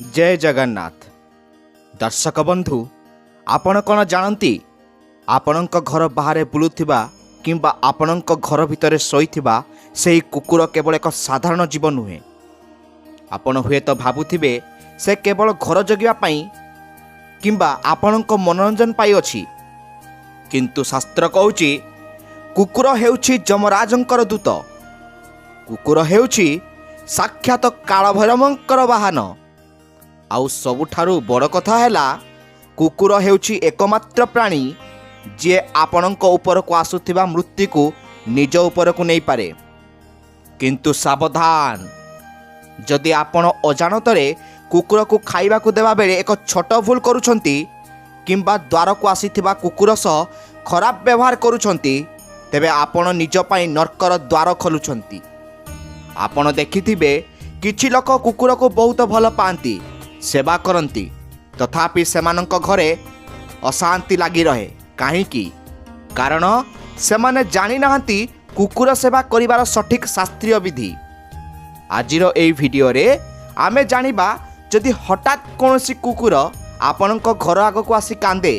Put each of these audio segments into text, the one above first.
जय जगन्नाथ। दर्शक बंधु, आपण कौन जानती आपणक घर बाहर बुलुथिबा किंबा आपणक घर भितर शोइथिबा सेही कुकुर केवल एक साधारण जीव नुहे। आपण हुए तो भाबुथिबे से केवल घर जगिबा पई किंबा आपणक मनोरंजन पाई अछि, किंतु शास्त्र कहूछि कुकुर हेउछि जमराजंकर दूत। कुकुर हेउछि साक्षात कालभैरवंकर वाहन। आउ सबुठारु बड़ कथा हैला कुकुर हेउछि एकमात्र प्राणी जे आपणक उपरको आसुथिबा मृत्यु को निज उपरको नहीं पारे। किंतु सावधान, जदि आपण अजाणतरे कुकुर को खाइबा को देवा बेले एक छोट भूल करूछंती किंबा द्वार को आसीथिबा कुकुर सह खराब व्यवहार करूछंती, तेबे आपण निज पई नरकर द्वार खोलुछंती। आपण देखिथिबे किछि लोक कुकुर को बहुत भल पाती, सेवा करती, तथापि सेमानंक घरे अशांति लगी रहे। काहींकि कारण सेमाने जानी नाहंती कुकुर सेवा करिवार सठिक शास्त्रीय विधि। आजिर एई वीडियो रे आमे जानिबा जदि हठात कोनोसी कुकुर आपणक घर आग को आसी कांदे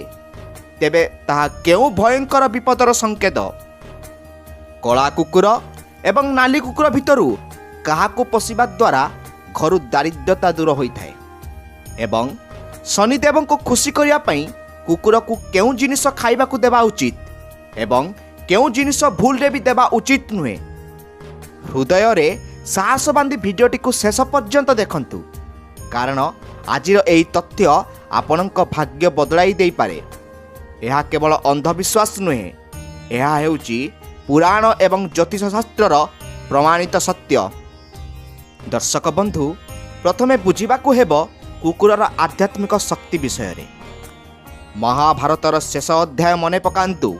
तेबे ताहा केउ भयंकर विपदर संकेत। कला कुकुर एवं नाली कुकुर भितरु काहाको पशिबा द्वारा घर दारिद्रता दूर होइथाय एवं शनिदेव को खुशी करिया पई कुकुर को केउ जिनिस खाइबा को देबा उचित एवं केउ जिनिस भूल रे भी देबा उचित नुहे। हृदय रे साहस बांधी वीडियोटी को शेष पर्यंत देखंतु, कारण आजिर एई तथ्य आपणक भाग्य बदलाई देई पारे। यह केवल अंधविश्वास नुहे, यह हेउची पुराण एवं ज्योतिष शास्त्रर प्रमाणित सत्य। दर्शक बंधु, प्रथमे बुझिबाकू हेबो कुकुरर आध्यात्मिक शक्ति विषय रे। महाभारतर शेष अध्याय मने पकांतु।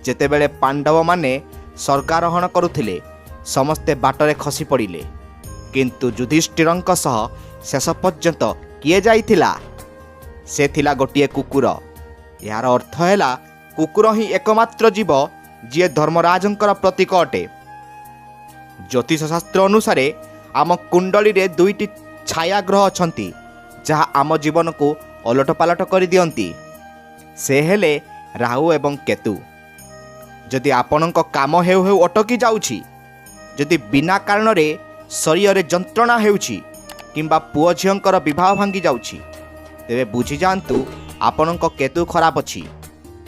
जेतेबेले पांडव माने स्वर्गारोहण करुथिले समस्ते बाटरे खसी पड़िले, किंतु युधिष्ठिरंक सह शेष पर्यंत किए जाइथिला? से थिला गोटिए कुकुर। यार अर्थ हैला कुकुर ही एकमात्र जीव जे धर्मराजंकर प्रतीक अटे। ज्योतिष शास्त्र अनुसार आम कुंडली रे दुईटी छाया ग्रह अछंती जहा आम जीवन को ओलटपालट कर दियंती। से हेले राहु एवं केतु। जदि आपणक काम हेउ हेउ अटकी जाउछि, जदि बिना कारण रे शरीर रे जंत्रणा हेउछि किंबा पुओ झियंकर विवाह भांगी जाउछि, तेबे बुझी जांतु आपणक केतु खराब अछि।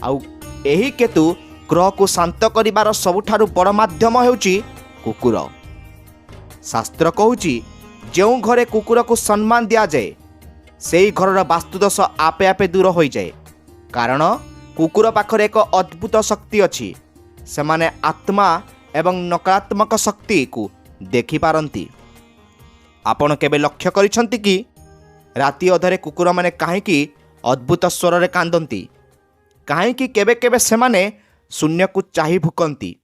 आउ एही केतु ग्रह को शांत करिवार सबुठारु बड़ माध्यम हेउछि कुकुर। शास्त्र कहूछि जो घरे कुकुर को सम्मान दिया जाए सेई घरर वास्तुदोष आपे आपे दूर हो जाए। कारण कुकुर पाखरे एक अद्भुत शक्ति अछि। सेमाने आत्मा एवं नकारात्मक शक्ति को देखि पारंती। आपण केबे लक्ष्य करिसंती कि राति अधरे कुकुर माने काहेकि अद्भुत स्वर रे कांदंती? काहेकि केबे केबे सेमाने शून्य को चाहि भुकंती?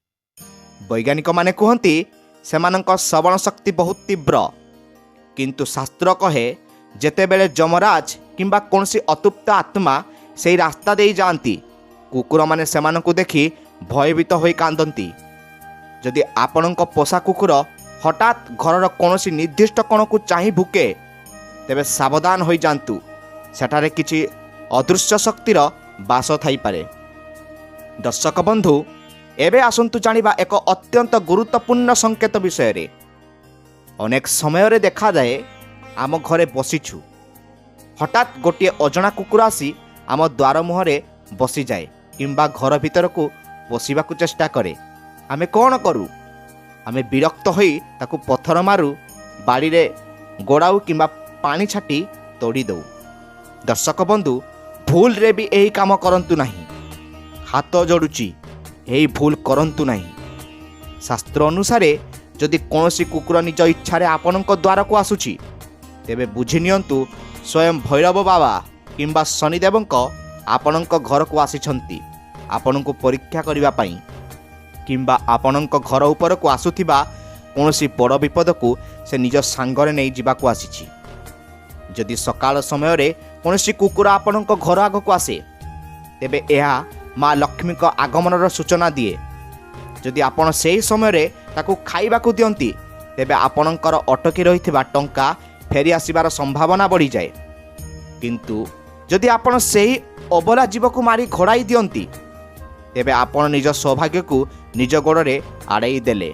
वैज्ञानिक माने कहंती सेमानंक श्रवण शक्ति बहुत तीव्र, किंतु शास्त्र कहे जेतेबेले जमराज किंबा कोनसी अतृप्त आत्मा सेई रास्ता देई जांती, कुकुर माने सेमानंकु देखि भयभीत होई कांदंती। जदि आपणक पोषा कुकुर हठात घरर कोनसी निर्दिष्ट कोण को चाहि भुके, तेबे सावधान होई जांतु, सेठारे किछि अदृश्य शक्तिर बास थाई पारे। दर्शक बंधु, एबे आसंतु जानिबा एक अत्यंत गुरुत्वपूर्ण संकेत विषय रे। अनेक समय रे देखा जाए आम घरे बसीछु, हठात गोटे अजଣା कुकुर आसी आम द्वार मुहरे बसी जाए किंबा घर भीतर को पशिबाकू चेष्टा करे। आमे कौन करू? आमे विरक्त होई ताकू पत्थर मारू, बाड़ी रे गोड़ाऊ किंबा पानी छाटी तोड़ी दऊ। दर्शक बंधु, भूल रे भी यही काम करंतु नहीं। हाथ जोड़ुची, यही भूल करंतु नहीं। शास्त्र अनुसार जदि कोनोसी कुकुर निज इच्छा रे आपणक द्वार को आसुची, तेबे बुझी नियंतु स्वयं भैरव बाबा किंबा शनिदेवंक आपणक घर को आसीछंती आपणक परीक्षा करिबा पई, किंबा आपणक घर उपर को आसुथिबा कोनोसी बड़ विपद को से निज सांगरे नै जिबा को आसीछि। जदि सकाळ समय रे कोनोसी कुकुर आपणक घर आग को आसे, तेबे एहा माँ लक्ष्मी को आगमनर सूचना दिए। जदि आपण सेही समय रे ताकू खाइबा को दियंती, तेबे आपणकर अटकी रहिथिबा टंका ଫେରି ଆସିବାର ସମ୍ଭାବନା ବଢ଼ିଯାଏ। କିନ୍ତୁ ଯଦି ଆପଣ ସେହି ଅବଲା ଜୀବକୁ ମାରି ଘୋଡ଼ାଇ ଦିଅନ୍ତି, ତେବେ ଆପଣ ନିଜ ସୌଭାଗ୍ୟକୁ ନିଜ ଗୋଡ଼ରେ ଆଡ଼େଇ ଦେଲେ।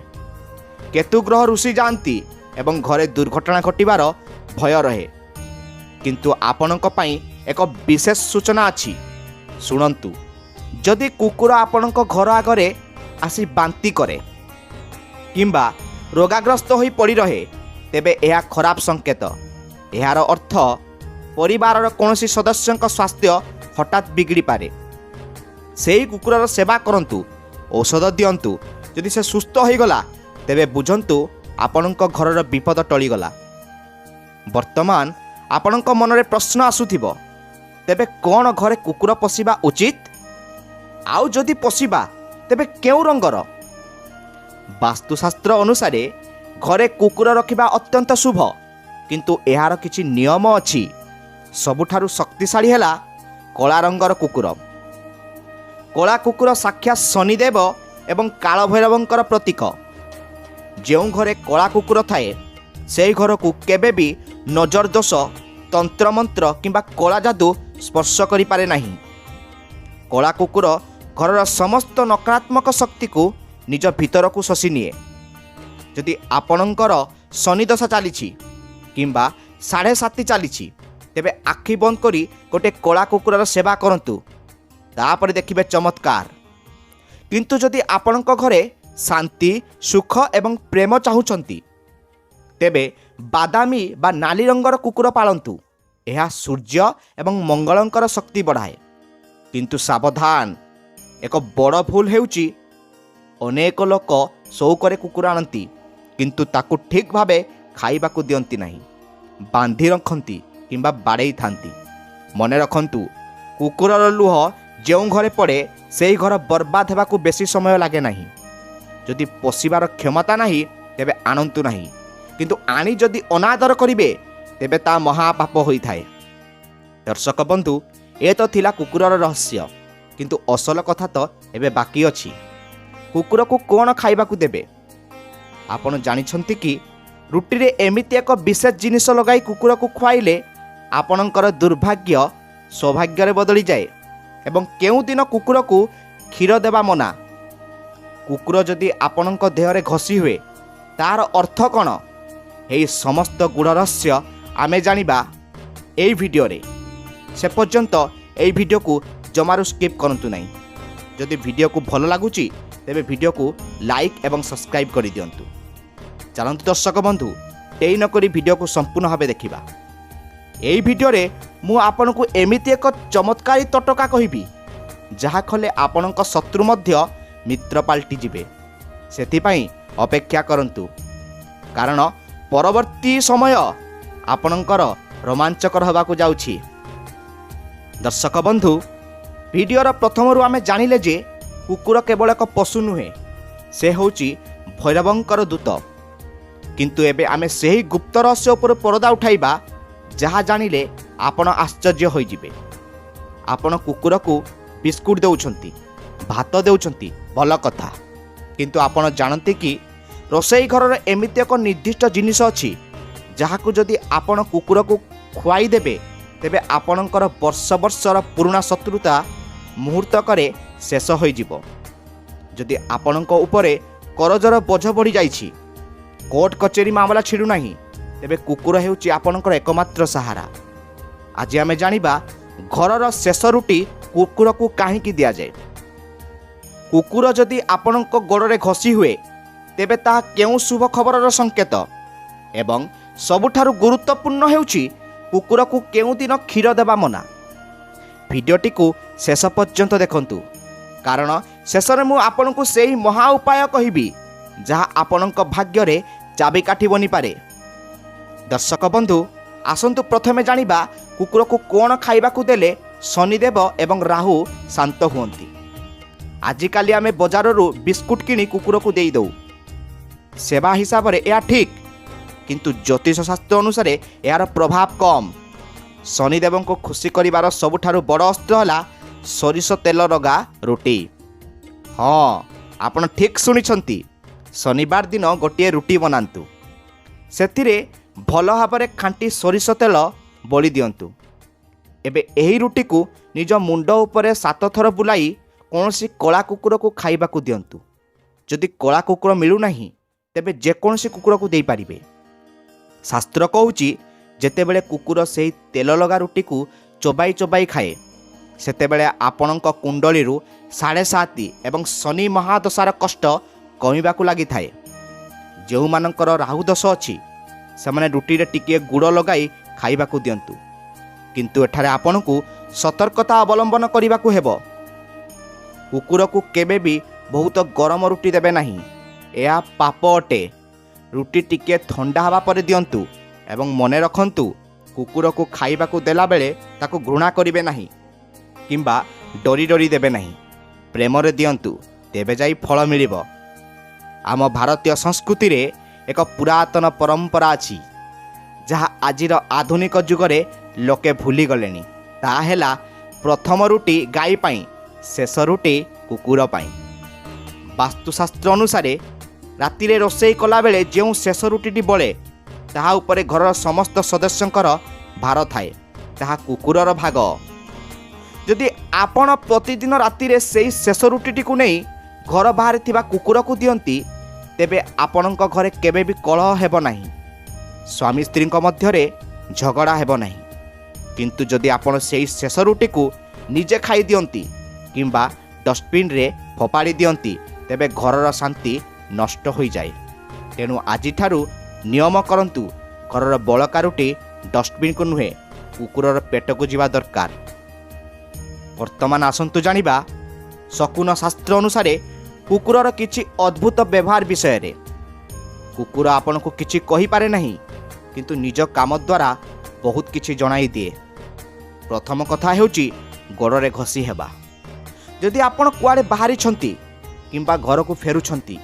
କେତୁ ଗ୍ରହ ରୁଷି ଯାଆନ୍ତି ଏବଂ ଘରେ ଦୁର୍ଘଟଣା ଘଟିବାର ଭୟ ରହେ। କିନ୍ତୁ ଆପଣଙ୍କ ପାଇଁ ଏକ ବିଶେଷ ସୂଚନା ଅଛି, ଶୁଣନ୍ତୁ। ଯଦି କୁକୁର ଆପଣଙ୍କ ଘର ଆଗରେ ଆସି ବାନ୍ତି କରେ କିମ୍ବା ରୋଗାଗ୍ରସ୍ତ ହୋଇ ପଡ଼ି ରହେ, ତେବେ ଏହା ଖରାପ ସଂକେତ। ଏହାର ଅର୍ଥ ପରିବାରର କୌଣସି ସଦସ୍ୟଙ୍କ ସ୍ୱାସ୍ଥ୍ୟ ହଠାତ୍ ବିଗିଡ଼ିପାରେ। ସେହି କୁକୁରର ସେବା କରନ୍ତୁ, ଔଷଧ ଦିଅନ୍ତୁ। ଯଦି ସେ ସୁସ୍ଥ ହୋଇଗଲା, ତେବେ ବୁଝନ୍ତୁ ଆପଣଙ୍କ ଘରର ବିପଦ ଟଳିଗଲା। ବର୍ତ୍ତମାନ ଆପଣଙ୍କ ମନରେ ପ୍ରଶ୍ନ ଆସୁଥିବ, ତେବେ କ'ଣ ଘରେ କୁକୁର ପୋଷିବା ଉଚିତ? ଆଉ ଯଦି ପୋଷିବା, ତେବେ କେଉଁ ରଙ୍ଗର? ବାସ୍ତୁଶାସ୍ତ୍ର ଅନୁସାରେ ଘରେ କୁକୁର ରଖିବା ଅତ୍ୟନ୍ତ ଶୁଭ, କିନ୍ତୁ ଏହାର କିଛି ନିୟମ ଅଛି। ସବୁଠାରୁ ଶକ୍ତିଶାଳୀ ହେଲା କଳା ରଙ୍ଗର କୁକୁର। କଳା କୁକୁର ସାକ୍ଷାତ ଶନିଦେବ ଏବଂ କାଳଭୈରବଙ୍କର ପ୍ରତୀକ। ଯେଉଁ ଘରେ କଳା କୁକୁର ଥାଏ, ସେହି ଘରକୁ କେବେ ବି ନଜର ଦୋଷ, ତନ୍ତ୍ରମନ୍ତ୍ର କିମ୍ବା କଳା ଯାଦୁ ସ୍ପର୍ଶ କରିପାରେ ନାହିଁ। କଳା କୁକୁର ଘରର ସମସ୍ତ ନକାରାତ୍ମକ ଶକ୍ତିକୁ ନିଜ ଭିତରକୁ ଶୋଷି ନିଏ। ଯଦି ଆପଣଙ୍କର ଶନିଦଶା ଚାଲିଛି କିମ୍ବା 7.5 ଚାଲିଛି, ତେବେ ଆଖି ବନ୍ଦ କରି ଗୋଟିଏ କଳା କୁକୁରର ସେବା କରନ୍ତୁ, ତାପରେ ଦେଖିବେ ଚମତ୍କାର। କିନ୍ତୁ ଯଦି ଆପଣଙ୍କ ଘରେ ଶାନ୍ତି, ସୁଖ ଏବଂ ପ୍ରେମ ଚାହୁଁଛନ୍ତି, ତେବେ ବାଦାମୀ ବା ନାଲି ରଙ୍ଗର କୁକୁର ପାଳନ୍ତୁ। ଏହା ସୂର୍ଯ୍ୟ ଏବଂ ମଙ୍ଗଳଙ୍କର ଶକ୍ତି ବଢ଼ାଏ। କିନ୍ତୁ ସାବଧାନ, ଏକ ବଡ଼ ଭୁଲ ହେଉଛି ଅନେକ ଲୋକ ସଉକରେ କୁକୁର ଆଣନ୍ତି, କିନ୍ତୁ ତାକୁ ଠିକ୍ ଭାବେ ଖାଇବାକୁ ଦିଅନ୍ତି ନାହିଁ, ବାନ୍ଧି ରଖନ୍ତି କିମ୍ବା ବାଡ଼େଇଥାନ୍ତି। ମନେ ରଖନ୍ତୁ, କୁକୁରର ଲୁହ ଯେଉଁ ଘରେ ପଡ଼େ, ସେହି ଘର ବର୍ବାଦ ହେବାକୁ ବେଶୀ ସମୟ ଲାଗେ ନାହିଁ। ଯଦି ପୋଷିବାର କ୍ଷମତା ନାହିଁ, ତେବେ ଆଣନ୍ତୁ ନାହିଁ। କିନ୍ତୁ ଆଣି ଯଦି ଅନାଦର କରିବେ, ତେବେ ତା ମହାପାପ ହୋଇଥାଏ। ଦର୍ଶକ ବନ୍ଧୁ, ଏ ତ ଥିଲା କୁକୁରର ରହସ୍ୟ, କିନ୍ତୁ ଅସଲ କଥା ତ ଏବେ ବାକି ଅଛି। କୁକୁରକୁ କ'ଣ ଖାଇବାକୁ ଦେବେ? ଆପଣ ଜାଣିଛନ୍ତି କି ରୁଟିରେ ଏମିତି ଏକ ବିଶେଷ ଜିନିଷ ଲଗାଇ କୁକୁରକୁ ଖୁଆଇଲେ ଆପଣଙ୍କର ଦୁର୍ଭାଗ୍ୟ ସୌଭାଗ୍ୟରେ ବଦଳିଯାଏ। ଏବଂ କେଉଁଦିନ କୁକୁରକୁ କ୍ଷୀର ଦେବା ମନା। କୁକୁର ଯଦି ଆପଣଙ୍କ ଦେହରେ ଘଷି ହୁଏ, ତାହାର ଅର୍ଥ କ'ଣ? ଏହି ସମସ୍ତ ଗୂଢ଼ ରହସ୍ୟ ଆମେ ଜାଣିବା ଏହି ଭିଡ଼ିଓରେ। ସେ ପର୍ଯ୍ୟନ୍ତ ଏହି ଭିଡ଼ିଓକୁ ଜମାରୁ ସ୍କିପ୍ କରନ୍ତୁ ନାହିଁ। ଯଦି ଭିଡ଼ିଓକୁ ଭଲ ଲାଗୁଛି, ତେବେ ଭିଡ଼ିଓକୁ ଲାଇକ୍ ଏବଂ ସବସ୍କ୍ରାଇବ୍ କରିଦିଅନ୍ତୁ। ଚାଲନ୍ତୁ ଦର୍ଶକ ବନ୍ଧୁ, ଡେରି ନକରି ଭିଡ଼ିଓକୁ ସମ୍ପୂର୍ଣ୍ଣ ଭାବେ ଦେଖିବା। ଏହି ଭିଡ଼ିଓରେ ମୁଁ ଆପଣଙ୍କୁ ଏମିତି ଏକ ଚମତ୍କାରୀ ତଟକା କହିବି, ଯାହା କଲେ ଆପଣଙ୍କ ଶତ୍ରୁ ମଧ୍ୟ ମିତ୍ର ପାଲଟିଯିବେ। ସେଥିପାଇଁ ଅପେକ୍ଷା କରନ୍ତୁ, କାରଣ ପରବର୍ତ୍ତୀ ସମୟ ଆପଣଙ୍କର ରୋମାଞ୍ଚକର ହେବାକୁ ଯାଉଛି। ଦର୍ଶକ ବନ୍ଧୁ, ଭିଡ଼ିଓର ପ୍ରଥମରୁ ଆମେ ଜାଣିଲେ ଯେ କୁକୁର କେବଳ ଏକ ପଶୁ ନୁହେଁ, ସେ ହେଉଛି ଭୈରବଙ୍କର ଦୂତ। କିନ୍ତୁ ଏବେ ଆମେ ସେହି ଗୁପ୍ତ ରହସ୍ୟ ଉପରେ ପରଦା ଉଠାଇବା, ଯାହା ଜାଣିଲେ ଆପଣ ଆଶ୍ଚର୍ଯ୍ୟ ହୋଇଯିବେ। ଆପଣ କୁକୁରକୁ ବିସ୍କୁଟ ଦେଉଛନ୍ତି, ଭାତ ଦେଉଛନ୍ତି, ଭଲ କଥା। କିନ୍ତୁ ଆପଣ ଜାଣନ୍ତି କି ରୋଷେଇ ଘରର ଏମିତି ଏକ ନିର୍ଦ୍ଦିଷ୍ଟ ଜିନିଷ ଅଛି, ଯାହାକୁ ଯଦି ଆପଣ କୁକୁରକୁ ଖୁଆଇ ଦେବେ, ତେବେ ଆପଣଙ୍କର ବର୍ଷ ବର୍ଷର ପୁରୁଣା ଶତ୍ରୁତା ମୁହୂର୍ତ୍ତକରେ ଶେଷ ହୋଇଯିବ। ଯଦି ଆପଣଙ୍କ ଉପରେ କରଜର ବୋଝ ବଢ଼ିଯାଇଛି, କୋର୍ଟ କଚେରୀ ମାମଲା ଛିଡ଼ୁନାହିଁ, ତେବେ କୁକୁର ହେଉଛି ଆପଣଙ୍କର ଏକମାତ୍ର ସାହାରା। ଆଜି ଆମେ ଜାଣିବା ଘରର ଶେଷ ରୁଟି କୁକୁରକୁ କାହିଁକି ଦିଆଯାଏ। କୁକୁର ଯଦି ଆପଣଙ୍କ ଗୋଡ଼ରେ ଘଷି ହୁଏ, ତେବେ ତାହା କେଉଁ ଶୁଭ ଖବରର ସଂକେତ? ଏବଂ ସବୁଠାରୁ ଗୁରୁତ୍ୱପୂର୍ଣ୍ଣ ହେଉଛି କୁକୁରକୁ କେଉଁଦିନ କ୍ଷୀର ଦେବା ମନା। ଭିଡ଼ିଓଟିକୁ ଶେଷ ପର୍ଯ୍ୟନ୍ତ ଦେଖନ୍ତୁ, କାରଣ ଶେଷରେ ମୁଁ ଆପଣଙ୍କୁ ସେହି ମହା ଉପାୟ କହିବି, ଯାହା ଆପଣଙ୍କ ଭାଗ୍ୟରେ ଚାବିକାଠି ବନିପାରେ। ଦର୍ଶକ ବନ୍ଧୁ, ଆସନ୍ତୁ ପ୍ରଥମେ ଜାଣିବା କୁକୁରକୁ କ'ଣ ଖାଇବାକୁ ଦେଲେ ଶନିଦେବ ଏବଂ ରାହୁ ଶାନ୍ତ ହୁଅନ୍ତି। ଆଜିକାଲି ଆମେ ବଜାରରୁ ବିସ୍କୁଟ କିଣି କୁକୁରକୁ ଦେଇଦେଉ। ସେବା ହିସାବରେ ଏହା ଠିକ୍, କିନ୍ତୁ ଜ୍ୟୋତିଷ ଶାସ୍ତ୍ର ଅନୁସାରେ ଏହାର ପ୍ରଭାବ କମ୍। ଶନିଦେବଙ୍କୁ ଖୁସି କରିବାର ସବୁଠାରୁ ବଡ଼ ଅସ୍ତ୍ର ହେଲା ସୋରିଷ ତେଲ ଲଗା ରୁଟି। ହଁ, ଆପଣ ଠିକ୍ ଶୁଣିଛନ୍ତି। ଶନିବାର ଦିନ ଗୋଟିଏ ରୁଟି ବନାନ୍ତୁ, ସେଥିରେ ଭଲ ଭାବରେ ଖାଣ୍ଟି ସୋରିଷ ତେଲ ବୋଳି ଦିଅନ୍ତୁ। ଏବେ ଏହି ରୁଟିକୁ ନିଜ ମୁଣ୍ଡ ଉପରେ 7 ଥର ବୁଲାଇ କୌଣସି କଳା କୁକୁରକୁ ଖାଇବାକୁ ଦିଅନ୍ତୁ। ଯଦି କଳା କୁକୁର ମିଳୁନାହିଁ ତେବେ ଯେକୌଣସି କୁକୁରକୁ ଦେଇପାରିବେ। ଶାସ୍ତ୍ର କହୁଛି ଯେତେବେଳେ କୁକୁର ସେହି ତେଲ ଲଗା ରୁଟିକୁ ଚୋବାଇ ଚୋବାଇ ଖାଏ ସେତେବେଳେ ଆପଣଙ୍କ କୁଣ୍ଡଳୀରୁ 7.5 ଏବଂ ଶନି ମହାଦଶାର କଷ୍ଟ କମିବାକୁ ଲାଗିଥାଏ। ଯେଉଁମାନଙ୍କର ରାହୁ ଦୋଷ ଅଛି ସେମାନେ ରୁଟିରେ ଟିକିଏ ଗୁଡ଼ ଲଗାଇ ଖାଇବାକୁ ଦିଅନ୍ତୁ। କିନ୍ତୁ ଏଠାରେ ଆପଣଙ୍କୁ ସତର୍କତା ଅବଲମ୍ବନ କରିବାକୁ ହେବ। କୁକୁରକୁ କେବେ ବି ବହୁତ ଗରମ ରୁଟି ଦେବେ ନାହିଁ, ଏହା ପାପ ଅଟେ। ରୁଟି ଟିକିଏ ଥଣ୍ଡା ହେବା ପରେ ଦିଅନ୍ତୁ ଏବଂ ମନେ ରଖନ୍ତୁ କୁକୁରକୁ ଖାଇବାକୁ ଦେଲାବେଳେ ତାକୁ ଘୃଣା କରିବେ ନାହିଁ କିମ୍ବା ଡରି ଡରି ଦେବେ ନାହିଁ। ପ୍ରେମରେ ଦିଅନ୍ତୁ, ତେବେ ଯାଇ ଫଳ ମିଳିବ। ଆମ ଭାରତୀୟ ସଂସ୍କୃତିରେ ଏକ ପୁରାତନ ପରମ୍ପରା ଅଛି ଯାହା ଆଜିର ଆଧୁନିକ ଯୁଗରେ ଲୋକେ ଭୁଲିଗଲେଣି। ତାହା ହେଲା ପ୍ରଥମ ରୁଟି ଗାଈ ପାଇଁ, ଶେଷ ରୁଟି କୁକୁର ପାଇଁ। ବାସ୍ତୁଶାସ୍ତ୍ର ଅନୁସାରେ ରାତିରେ ରୋଷେଇ କଲାବେଳେ ଯେଉଁ ଶେଷ ରୁଟିଟି ବଳେ ତାହା ଉପରେ ଘରର ସମସ୍ତ ସଦସ୍ୟଙ୍କର ଭାର ଥାଏ, ତାହା କୁକୁରର ଭାଗ। ଯଦି ଆପଣ ପ୍ରତିଦିନ ରାତିରେ ସେହି ଶେଷ ରୁଟିଟିକୁ ନେଇ ଘର ବାହାରେ ଥିବା କୁକୁରକୁ ଦିଅନ୍ତି ତେବେ ଆପଣଙ୍କ ଘରେ କେବେ ବି କଳହ ହେବ ନାହିଁ, ସ୍ୱାମୀ ସ୍ତ୍ରୀଙ୍କ ମଧ୍ୟରେ ଝଗଡ଼ା ହେବ ନାହିଁ। କିନ୍ତୁ ଯଦି ଆପଣ ସେହି ଶେଷ ରୁଟିକୁ ନିଜେ ଖାଇ ଦିଅନ୍ତି କିମ୍ବା ଡଷ୍ଟବିନ୍ରେ ଫୋପାଡ଼ି ଦିଅନ୍ତି ତେବେ ଘରର ଶାନ୍ତି ନଷ୍ଟ ହୋଇଯାଏ। ତେଣୁ ଆଜିଠାରୁ ନିୟମ କରନ୍ତୁ, ଘରର ବଳକା ରୁଟି ଡଷ୍ଟବିନ୍କୁ ନୁହେଁ କୁକୁରର ପେଟକୁ ଯିବା ଦରକାର। ବର୍ତ୍ତମାନ ଆସନ୍ତୁ ଜାଣିବା ଶକୁନ ଶାସ୍ତ୍ର ଅନୁସାରେ କୁକୁରର କିଛି ଅଦ୍ଭୁତ ବ୍ୟବହାର ବିଷୟରେ। କୁକୁର ଆପଣଙ୍କୁ କିଛି କହିପାରେ ନାହିଁ କିନ୍ତୁ ନିଜ କାମ ଦ୍ୱାରା ବହୁତ କିଛି ଜଣାଇ ଦିଏ। ପ୍ରଥମ କଥା ହେଉଛି ଗୋଡ଼ରେ ଘଷି ହେବା। ଯଦି ଆପଣ କୁଆଡ଼େ ବାହାରିଛନ୍ତି କିମ୍ବା ଘରକୁ ଫେରୁଛନ୍ତି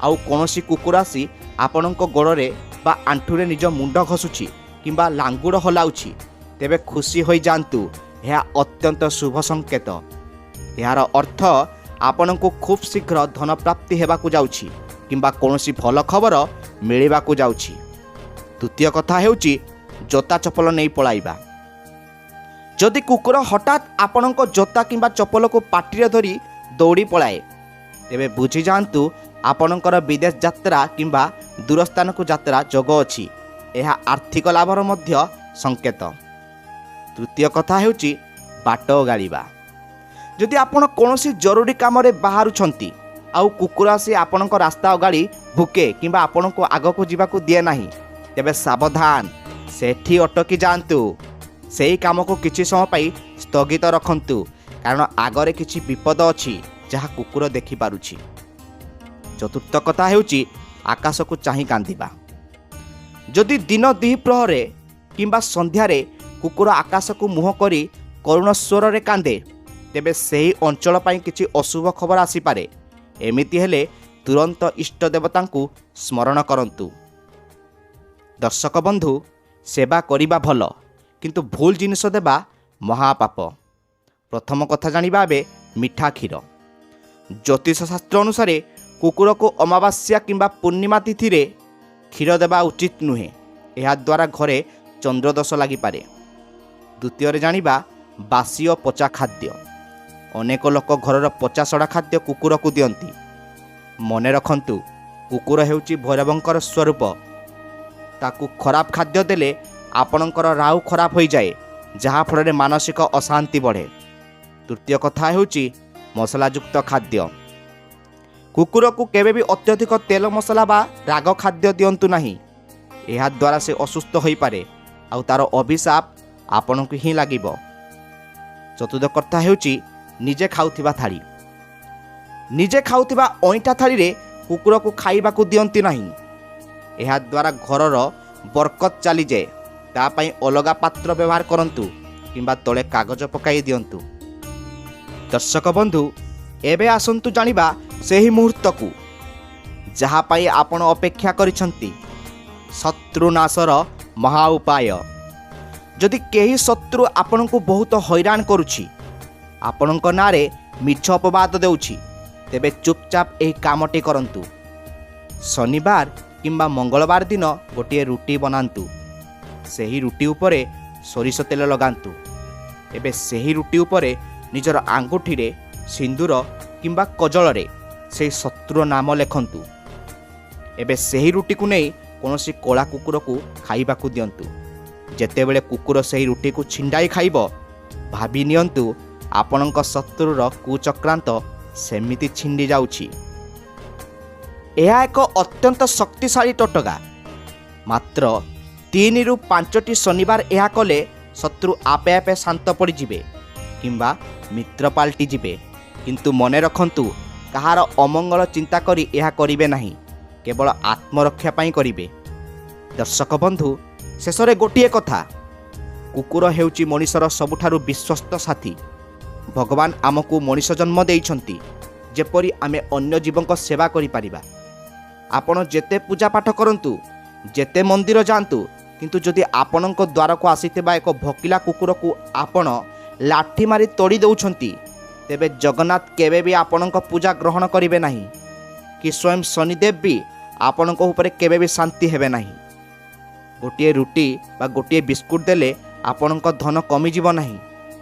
ଆଉ କୌଣସି କୁକୁର ଆସି ଆପଣଙ୍କ ଗୋଡ଼ରେ ବା ଆଣ୍ଠୁରେ ନିଜ ମୁଣ୍ଡ ଘଷୁଛି କିମ୍ବା ଲାଙ୍ଗୁଡ଼ ହଲାଉଛି ତେବେ ଖୁସି ହୋଇଯାଆନ୍ତୁ, ଏହା ଅତ୍ୟନ୍ତ ଶୁଭ ସଂକେତ। ଏହାର ଅର୍ଥ ଆପଣଙ୍କୁ ଖୁବ୍ ଶୀଘ୍ର ଧନପ୍ରାପ୍ତି ହେବାକୁ ଯାଉଛି କିମ୍ବା କୌଣସି ଭଲ ଖବର ମିଳିବାକୁ ଯାଉଛି। ଦ୍ୱିତୀୟ କଥା ହେଉଛି ଜୋତା ଚପଲ ନେଇ ପଳାଇବା। ଯଦି କୁକୁର ହଠାତ୍ ଆପଣଙ୍କ ଜୋତା କିମ୍ବା ଚପଲକୁ ପାଟିରେ ଧରି ଦୌଡ଼ି ପଳାଏ ତେବେ ବୁଝିଯାଆନ୍ତୁ ଆପଣଙ୍କର ବିଦେଶ ଯାତ୍ରା କିମ୍ବା ଦୂରସ୍ଥାନକୁ ଯାତ୍ରା ଯୋଗ ଅଛି। ଏହା ଆର୍ଥିକ ଲାଭର ମଧ୍ୟ ସଂକେତ। ତୃତୀୟ କଥା ହେଉଛି ବାଟ ଓଗାଳିବା। ଯଦି ଆପଣ କୌଣସି ଜରୁରୀ କାମରେ ବାହାରୁଛନ୍ତି ଆଉ କୁକୁର ଆସି ଆପଣଙ୍କ ରାସ୍ତା ଓଗାଳି ଭୁକେ କିମ୍ବା ଆପଣଙ୍କୁ ଆଗକୁ ଯିବାକୁ ଦିଏ ନାହିଁ ତେବେ ସାବଧାନ, ସେଠି ଅଟକି ଯାଆନ୍ତୁ। ସେହି କାମକୁ କିଛି ସମୟ ପାଇଁ ସ୍ଥଗିତ ରଖନ୍ତୁ କାରଣ ଆଗରେ କିଛି ବିପଦ ଅଛି ଯାହା କୁକୁର ଦେଖିପାରୁଛି। ଚତୁର୍ଥ କଥା ହେଉଛି ଆକାଶକୁ ଚାହିଁ କାନ୍ଦିବା। ଯଦି ଦିନ ଦ୍ୱିପ୍ରହରେ କିମ୍ବା ସନ୍ଧ୍ୟାରେ କୁକୁର ଆକାଶକୁ ମୁହଁ କରି କରୁଣ ସ୍ୱରରେ କାନ୍ଦେ ତେବେ ସେହି ଅଞ୍ଚଳ ପାଇଁ କିଛି ଅଶୁଭ ଖବର ଆସିପାରେ। ଏମିତି ହେଲେ ତୁରନ୍ତ ଇଷ୍ଟ ଦେବତାଙ୍କୁ ସ୍ମରଣ କରନ୍ତୁ। ଦର୍ଶକ ବନ୍ଧୁ, ସେବା କରିବା ଭଲ କିନ୍ତୁ ଭୁଲ ଜିନିଷ ଦେବା ମହାପାପ। ପ୍ରଥମ କଥା ଜାଣିବା ଏବେ ମିଠା କ୍ଷୀର। ଜ୍ୟୋତିଷ ଶାସ୍ତ୍ର ଅନୁସାରେ କୁକୁରକୁ ଅମାବାସ୍ୟା କିମ୍ବା ପୂର୍ଣ୍ଣିମା ତିଥିରେ କ୍ଷୀର ଦେବା ଉଚିତ ନୁହେଁ, ଏହାଦ୍ୱାରା ଘରେ ଚନ୍ଦ୍ରଦୋଷ ଲାଗିପାରେ। ଦ୍ୱିତୀୟରେ ଜାଣିବା ବାସି ଓ ପଚା ଖାଦ୍ୟ। ଅନେକ ଲୋକ ଘରର ପଚାସଢ଼ା ଖାଦ୍ୟ କୁକୁରକୁ ଦିଅନ୍ତି। ମନେ ରଖନ୍ତୁ କୁକୁର ହେଉଛି ଭୈରବଙ୍କର ସ୍ୱରୂପ। ତାକୁ ଖରାପ ଖାଦ୍ୟ ଦେଲେ ଆପଣଙ୍କର ରାହୁ ଖରାପ ହୋଇଯାଏ ଯାହାଫଳରେ ମାନସିକ ଅଶାନ୍ତି ବଢ଼େ। ତୃତୀୟ କଥା ହେଉଛି ମସଲାଯୁକ୍ତ ଖାଦ୍ୟ। କୁକୁରକୁ କେବେ ବି ଅତ୍ୟଧିକ ତେଲ ମସଲା ବା ରାଗ ଖାଦ୍ୟ ଦିଅନ୍ତୁ ନାହିଁ, ଏହାଦ୍ୱାରା ସେ ଅସୁସ୍ଥ ହୋଇପାରେ ଆଉ ତା'ର ଅଭିଶାପ ଆପଣଙ୍କୁ ହିଁ ଲାଗିବ। ଚତୁର୍ଥ କଥା ହେଉଛି ନିଜେ ଖାଉଥିବା ଥାଳି। ନିଜେ ଖାଉଥିବା ଅଇଁଠା ଥାଳିରେ କୁକୁରକୁ ଖାଇବାକୁ ଦିଅନ୍ତି ନାହିଁ, ଏହାଦ୍ୱାରା ଘରର ବରକତ ଚାଲିଯାଏ। ତା ପାଇଁ ଅଲଗା ପାତ୍ର ବ୍ୟବହାର କରନ୍ତୁ କିମ୍ବା ତଳେ କାଗଜ ପକାଇ ଦିଅନ୍ତୁ। ଦର୍ଶକ ବନ୍ଧୁ, ଏବେ ଆସନ୍ତୁ ଜାଣିବା ସେହି ମୁହୂର୍ତ୍ତକୁ ଯାହା ପାଇଁ ଆପଣ ଅପେକ୍ଷା କରିଛନ୍ତି, ଶତ୍ରୁନାଶର ମହା ଉପାୟ। ଯଦି କେହି ଶତ୍ରୁ ଆପଣଙ୍କୁ ବହୁତ ହଇରାଣ କରୁଛି, ଆପଣଙ୍କ ନାଁରେ ମିଛ ଅପବାଦ ଦେଉଛି, ତେବେ ଚୁପଚାପ ଏହି କାମଟି କରନ୍ତୁ। ଶନିବାର କିମ୍ବା ମଙ୍ଗଳବାର ଦିନ ଗୋଟିଏ ରୁଟି ବନାନ୍ତୁ ସେହି ରୁଟି ଉପରେ ସୋରିଷ ତେଲ ଲଗାନ୍ତୁ। ଏବେ ସେହି ରୁଟି ଉପରେ ନିଜର ଆଙ୍ଗୁଠିରେ ସିନ୍ଦୁର କିମ୍ବା କଜଳରେ ସେହି ଶତ୍ରୁର ନାମ ଲେଖନ୍ତୁ। ଏବେ ସେହି ରୁଟିକୁ ନେଇ କୌଣସି କଳା କୁକୁରକୁ ଖାଇବାକୁ ଦିଅନ୍ତୁ। ଯେତେବେଳେ କୁକୁର ସେହି ରୁଟିକୁ ଛିଣ୍ଡାଇ ଖାଇବ, ଭାବି ନିଅନ୍ତୁ ଆପଣଙ୍କ ଶତ୍ରୁର କୁଚକ୍ରାନ୍ତ ସେମିତି ଛିଣ୍ଡି ଯାଉଛି। ଏହା ଏକ ଅତ୍ୟନ୍ତ ଶକ୍ତିଶାଳୀ ଟୋଟକା। ମାତ୍ର 3ରୁ 5ଟି ଶନିବାର ଏହା କଲେ ଶତ୍ରୁ ଆପେ ଆପେ ଶାନ୍ତ ପଡ଼ିଯିବେ କିମ୍ବା ମିତ୍ର ପାଲଟିଯିବେ। କିନ୍ତୁ ମନେ ରଖନ୍ତୁ, କାହାର ଅମଙ୍ଗଳ ଚିନ୍ତା କରି ଏହା କରିବେ ନାହିଁ, କେବଳ ଆତ୍ମରକ୍ଷା ପାଇଁ କରିବେ। ଦର୍ଶକ ବନ୍ଧୁ, ଶେଷରେ ଗୋଟିଏ କଥା, କୁକୁର ହେଉଛି ମଣିଷର ସବୁଠାରୁ ବିଶ୍ୱସ୍ତ ସାଥୀ। ଭଗବାନ ଆମକୁ ମଣିଷ ଜନ୍ମ ଦେଇଛନ୍ତି ଯେପରି ଆମେ ଅନ୍ୟ ଜୀବଙ୍କ ସେବା କରିପାରିବା। ଆପଣ ଯେତେ ପୂଜାପାଠ କରନ୍ତୁ, ଯେତେ ମନ୍ଦିର ଯାଆନ୍ତୁ, କିନ୍ତୁ ଯଦି ଆପଣଙ୍କ ଦ୍ୱାରକୁ ଆସିଥିବା ଏକ ଭୋକିଲା କୁକୁରକୁ ଆପଣ ଲାଠି ମାରି ତୋଡ଼ି ଦେଉଛନ୍ତି, ତେବେ ଜଗନ୍ନାଥ କେବେ ବି ଆପଣଙ୍କ ପୂଜା ଗ୍ରହଣ କରିବେ ନାହିଁ, କି ସ୍ୱୟଂ ଶନିଦେବ ବି ଆପଣଙ୍କ ଉପରେ କେବେ ବି ଶାନ୍ତି ହେବେ ନାହିଁ। ଗୋଟିଏ ରୁଟି ବା ଗୋଟିଏ ବିସ୍କୁଟ ଦେଲେ ଆପଣଙ୍କ ଧନ କମିଯିବ ନାହିଁ,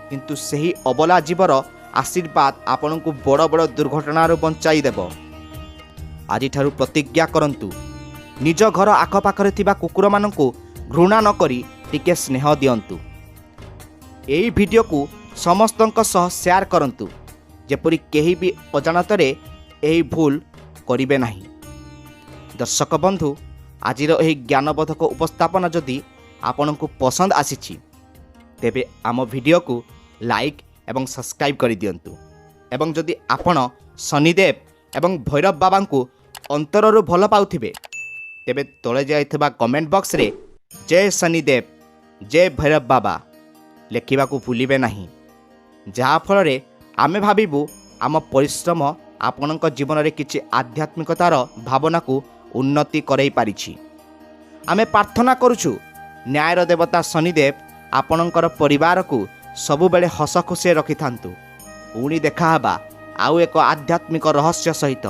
କିନ୍ତୁ ସେହି ଅବଲା ଜୀବର ଆଶୀର୍ବାଦ ଆପଣଙ୍କୁ ବଡ଼ ବଡ଼ ଦୁର୍ଘଟଣାରୁ ବଞ୍ଚାଇ ଦେବ। ଆଜିଠାରୁ ପ୍ରତିଜ୍ଞା କରନ୍ତୁ, ନିଜ ଘର ଆଖପାଖରେ ଥିବା କୁକୁରମାନଙ୍କୁ ଘୃଣା ନ କରି ଟିକେ ସ୍ନେହ ଦିଅନ୍ତୁ। ଏହି ଭିଡ଼ିଓକୁ ସମସ୍ତଙ୍କ ସହ ସେୟାର କରନ୍ତୁ, ଯେପରି କେହି ବି ଅଜାଣତରେ ଏହି ଭୁଲ କରିବେ ନାହିଁ। ଦର୍ଶକ ବନ୍ଧୁ, ଆଜିର ଏହି ଜ୍ଞାନବୋଧକ ଉପସ୍ଥାପନା ଯଦି ଆପଣଙ୍କୁ ପସନ୍ଦ ଆସିଛି, ତେବେ ଆମ ଭିଡ଼ିଓକୁ ଲାଇକ୍ ଏବଂ ସବସ୍କ୍ରାଇବ୍ କରିଦିଅନ୍ତୁ। ଏବଂ ଯଦି ଆପଣ ଶନିଦେବ ଏବଂ ଭୈରବ ବାବାଙ୍କୁ ଅନ୍ତରରୁ ଭଲ ପାଉଥିବେ, ତେବେ ତଳେ ଯାଇଥିବା କମେଣ୍ଟ ବକ୍ସରେ ଜୟ ଶନିଦେବ, ଜୟ ଭୈରବ ବାବା ଲେଖିବାକୁ ଭୁଲିବେ ନାହିଁ। ଯାହାଫଳରେ ଆମେ ଭାବିବୁ ଆମ ପରିଶ୍ରମ ଆପଣଙ୍କ ଜୀବନରେ କିଛି ଆଧ୍ୟାତ୍ମିକତାର ଭାବନାକୁ ଉନ୍ନତି କରାଇ ପାରିଛି। ଆମେ ପ୍ରାର୍ଥନା କରୁଛୁ ନ୍ୟାୟର ଦେବତା ଶନିଦେବ ଆପଣଙ୍କର ପରିବାରକୁ ସବୁବେଳେ ହସ ଖୁସିରେ ରଖିଥାନ୍ତୁ। ପୁଣି ଦେଖାହେବା ଆଉ ଏକ ଆଧ୍ୟାତ୍ମିକ ରହସ୍ୟ ସହିତ।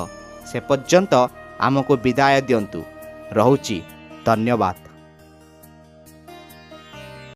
ସେ ପର୍ଯ୍ୟନ୍ତ ଆମକୁ ବିଦାୟ ଦିଅନ୍ତୁ। ରହୁଛି, ଧନ୍ୟବାଦ।